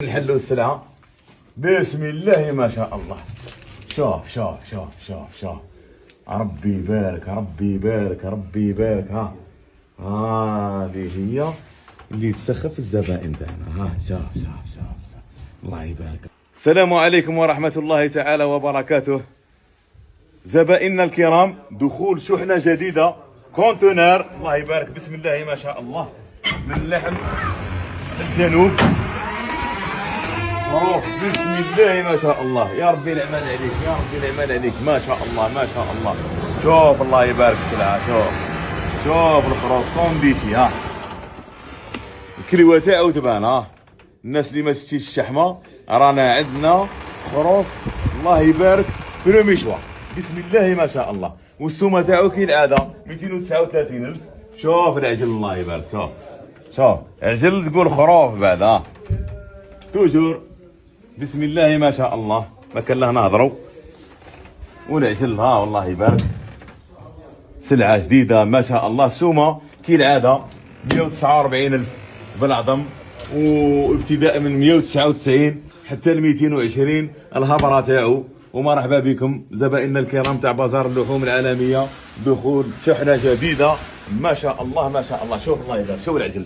نحلوا السلعة بسم الله ما شاء الله. شوف شوف شوف شوف شوف، ربي يبارك ربي يبارك ربي يبارك. هذه هي اللي تسخف الزبائن تاعنا. شوف شوف شوف الله يبارك. السلام عليكم ورحمة الله تعالى وبركاته. زبائننا الكرام، دخول شحنة جديدة كونتينر الله يبارك بسم الله ما شاء الله من لحم الجنوب. بسم الله ما شاء الله، يا ربي العمل عليك يا ربي العمل عليك، ما شاء الله ما شاء الله. شوف الله يبارك السلعة، شوف الخروف صونديشي. الكلوة تاعو تبان. الناس اللي ما شتيش الشحمة، رانا عندنا خروف الله يبارك بريميشوا بسم الله ما شاء الله. والسومة تاعو كالعادة 239,000. شوف العجل الله يبارك، شوف عجل تقول خروف بعد. توجور بسم الله ما شاء الله، ما كان له نهضروا. والعجل والله يبارك سلعة جديدة ما شاء الله. السومة كالعادة 149,000 بالعظم، وابتداء من 199 حتى ل 220 الهبرة تاعو. ومرحبا بكم زبائننا الكرام تاع بازار اللحوم العالمية، دخول شحنة جديدة ما شاء الله ما شاء الله. شوف الله يبارك، شوف العجل،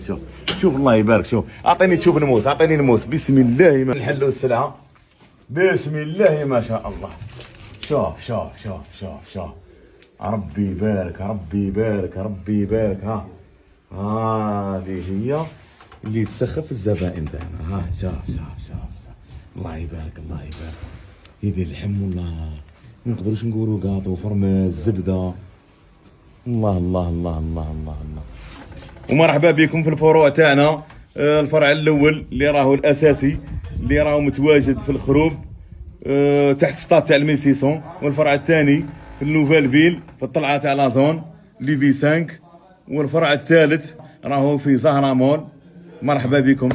شوف الله يبارك. شوف اعطيني تشوف نموس، اعطيني نموس بسم الله ما نحلوا السلعة بسم الله ما شاء الله. شوف شوف شوف شوف شوف، ربي يبارك ربي يبارك ربي يبارك. هذه هي اللي تسخف الزبائن تاعنا. شوف الله يبارك الله يبارك. يدير اللحم ولا ما نقدروش نقولوا قاطو فرماج زبده. الله الله الله الله الله الله. ومرحبا بكم في الفروع تاعنا. الفرع الاول اللي راهو الاساسي اللي راهو متواجد في الخروب تحت ستاد تاع الميسيسون، والفرع الثاني في النوفال فيل في الطلعه تاع لازون لي في 5، والفرع الثالث راهو في زهره مول. مرحبا بكم.